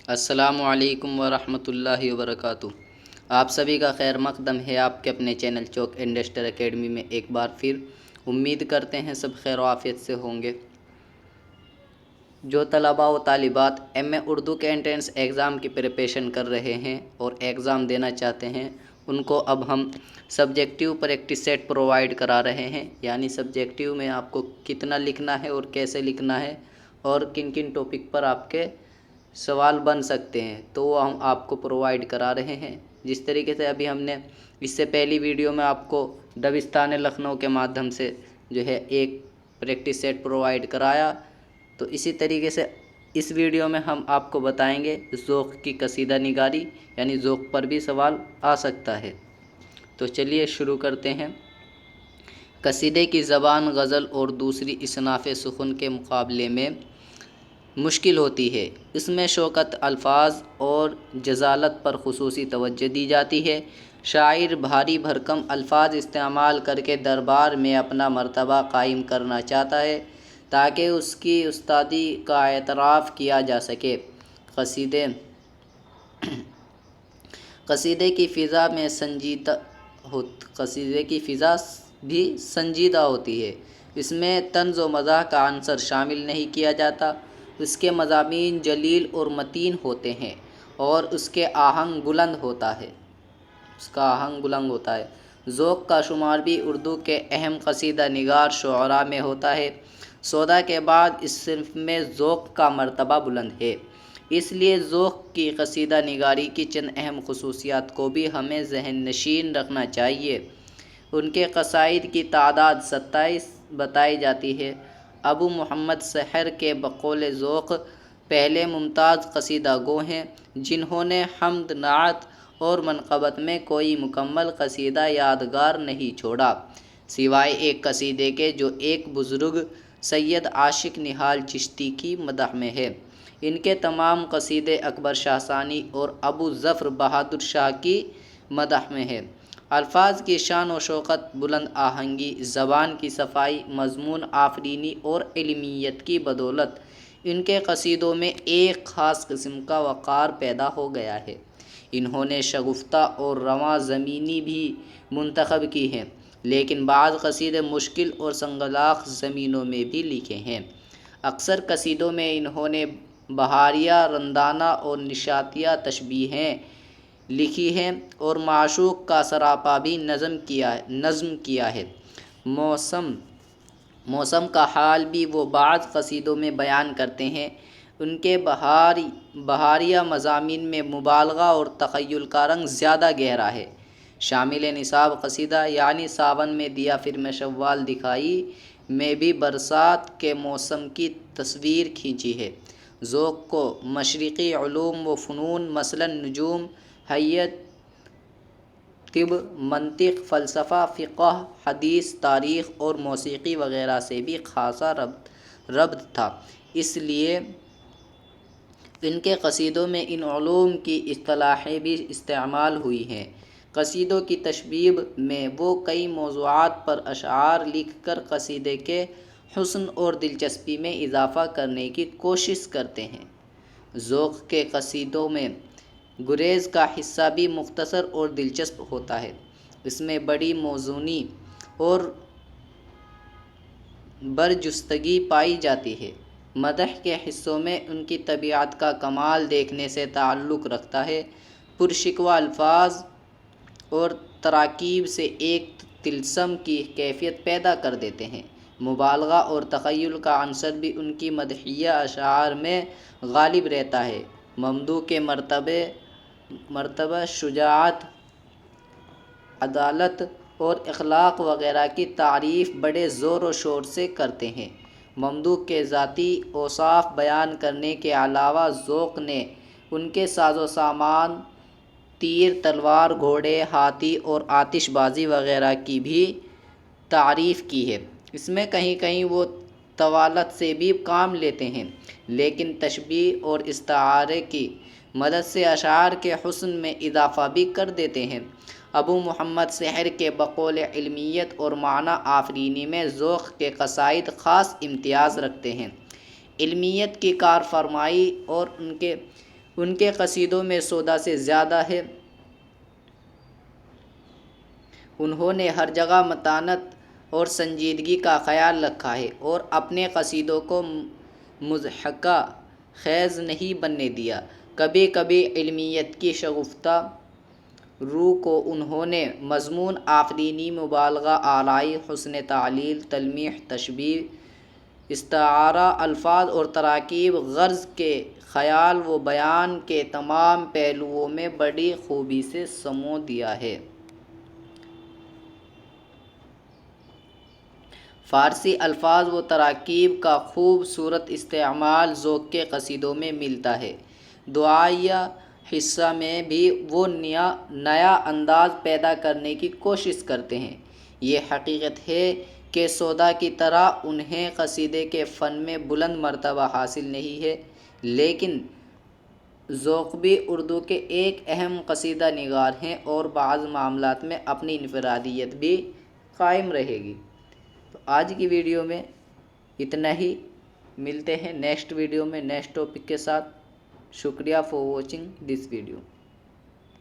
السلام علیکم ورحمۃ اللہ وبرکاتہ۔ آپ سبھی کا خیر مقدم ہے آپ کے اپنے چینل چوک انڈسٹر اکیڈمی میں ایک بار پھر۔ امید کرتے ہیں سب خیر و عافیت سے ہوں گے۔ جو طلباء و طالبات ایم اے اردو کے انٹرنس ایگزام کی پریپریشن کر رہے ہیں اور ایگزام دینا چاہتے ہیں، ان کو اب ہم سبجیکٹیو پریکٹس سیٹ پرووائڈ کرا رہے ہیں، یعنی سبجیکٹیو میں آپ کو کتنا لکھنا ہے اور کیسے لکھنا ہے اور کن کن ٹاپک پر آپ کے سوال بن سکتے ہیں، تو وہ ہم آپ کو پرووائڈ کرا رہے ہیں۔ جس طریقے سے ابھی ہم نے اس سے پہلی ویڈیو میں آپ کو دبستان لکھنؤ کے مادھیم سے جو ہے ایک پریکٹس سیٹ پرووائڈ کرایا، تو اسی طریقے سے اس ویڈیو میں ہم آپ کو بتائیں گے ذوق کی قصیدہ نگاری، یعنی ذوق پر بھی سوال آ سکتا ہے۔ تو چلیے شروع کرتے ہیں۔ قصیدے کی زبان غزل اور دوسری اصناف سخن کے مقابلے میں مشکل ہوتی ہے۔ اس میں شوکت الفاظ اور جزالت پر خصوصی توجہ دی جاتی ہے۔ شاعر بھاری بھرکم الفاظ استعمال کر کے دربار میں اپنا مرتبہ قائم کرنا چاہتا ہے تاکہ اس کی استادی کا اعتراف کیا جا سکے۔ قصیدے کی فضا بھی سنجیدہ ہوتی ہے۔ اس میں طنز و مزاح کا عنصر شامل نہیں کیا جاتا۔ اس کے مضامین جلیل اور متین ہوتے ہیں اور اس کا آہنگ بلند ہوتا ہے۔ ذوق کا شمار بھی اردو کے اہم قصیدہ نگار شعراء میں ہوتا ہے۔ سودا کے بعد اس صنف میں ذوق کا مرتبہ بلند ہے، اس لیے ذوق کی قصیدہ نگاری کی چند اہم خصوصیات کو بھی ہمیں ذہن نشین رکھنا چاہیے۔ ان کے قصائد کی تعداد 27 بتائی جاتی ہے۔ ابو محمد سحر کے بقول ذوق پہلے ممتاز قصیدہ گو ہیں جنہوں نے حمد، نعت اور منقبت میں کوئی مکمل قصیدہ یادگار نہیں چھوڑا، سوائے ایک قصیدے کے جو ایک بزرگ سید عاشق نہال چشتی کی مدح میں ہے۔ ان کے تمام قصیدے اکبر شاہ ثانی اور ابو ظفر بہادر شاہ کی مدح میں ہیں۔ الفاظ کی شان و شوکت، بلند آہنگی، زبان کی صفائی، مضمون آفرینی اور علمیت کی بدولت ان کے قصیدوں میں ایک خاص قسم کا وقار پیدا ہو گیا ہے۔ انہوں نے شگفتہ اور رواں زمینی بھی منتخب کی ہیں، لیکن بعض قصیدے مشکل اور سنگلاخ زمینوں میں بھی لکھے ہیں۔ اکثر قصیدوں میں انہوں نے بہاریہ، رندانہ اور نشاطیہ تشبیہیں لکھی ہیں اور معشوق کا سراپا بھی نظم کیا ہے۔ موسم کا حال بھی وہ بعض قصیدوں میں بیان کرتے ہیں۔ ان کے بہاریہ مضامین میں مبالغہ اور تخیل کا رنگ زیادہ گہرا ہے۔ شامل نصاب قصیدہ یعنی ساون میں دیا پھر میں شوال دکھائی میں بھی برسات کے موسم کی تصویر کھینچی ہے۔ ذوق کو مشرقی علوم و فنون مثلاً نجوم، حیات، طب، منطق، فلسفہ، فقہ، حدیث، تاریخ اور موسیقی وغیرہ سے بھی خاصا ربط تھا، اس لیے ان کے قصیدوں میں ان علوم کی اصطلاحیں بھی استعمال ہوئی ہیں۔ قصیدوں کی تشبیب میں وہ کئی موضوعات پر اشعار لکھ کر قصیدے کے حسن اور دلچسپی میں اضافہ کرنے کی کوشش کرتے ہیں۔ ذوق کے قصیدوں میں گریز کا حصہ بھی مختصر اور دلچسپ ہوتا ہے۔ اس میں بڑی موزونی اور برجستگی پائی جاتی ہے۔ مدح کے حصوں میں ان کی طبیعت کا کمال دیکھنے سے تعلق رکھتا ہے۔ پرشکوہ الفاظ اور تراکیب سے ایک طلسم کی کیفیت پیدا کر دیتے ہیں۔ مبالغہ اور تخیل کا عنصر بھی ان کی مدحیہ اشعار میں غالب رہتا ہے۔ ممدوح کے مرتبہ شجاعت، عدالت اور اخلاق وغیرہ کی تعریف بڑے زور و شور سے کرتے ہیں۔ ممدوح کے ذاتی اوصاف بیان کرنے کے علاوہ ذوق نے ان کے ساز و سامان، تیر، تلوار، گھوڑے، ہاتھی اور آتش بازی وغیرہ کی بھی تعریف کی ہے۔ اس میں کہیں کہیں وہ طوالت سے بھی کام لیتے ہیں، لیکن تشبیہ اور استعارے کی مدد سے اشعار کے حسن میں اضافہ بھی کر دیتے ہیں۔ ابو محمد سحر کے بقول علمیت اور معنی آفرینی میں ذوق کے قصائد خاص امتیاز رکھتے ہیں۔ علمیت کی کارفرمائی اور ان کے ان کے قصیدوں میں سودا سے زیادہ ہے۔ انہوں نے ہر جگہ متانت اور سنجیدگی کا خیال رکھا ہے اور اپنے قصیدوں کو مضحکہ خیز نہیں بننے دیا۔ کبھی کبھی علمیت کی شگفتہ روح کو انہوں نے مضمون آفرینی، مبالغہ آرائی، حسن تعلیل، تلمیح، تشبیہ، استعارہ، الفاظ اور تراکیب، غرض کے خیال و بیان کے تمام پہلوؤں میں بڑی خوبی سے سمو دیا ہے۔ فارسی الفاظ و تراکیب کا خوبصورت استعمال ذوق کے قصیدوں میں ملتا ہے۔ دعائیہ حصہ میں بھی وہ نیا انداز پیدا کرنے کی کوشش کرتے ہیں۔ یہ حقیقت ہے کہ سودا کی طرح انہیں قصیدے کے فن میں بلند مرتبہ حاصل نہیں ہے، لیکن ذوق بھی اردو کے ایک اہم قصیدہ نگار ہیں اور بعض معاملات میں اپنی انفرادیت بھی قائم رہے گی۔ تو آج کی ویڈیو میں اتنا ہی، ملتے ہیں نیکسٹ ویڈیو میں نیکسٹ ٹاپک کے ساتھ۔ شکریہ فار واچنگ دس ویڈیو۔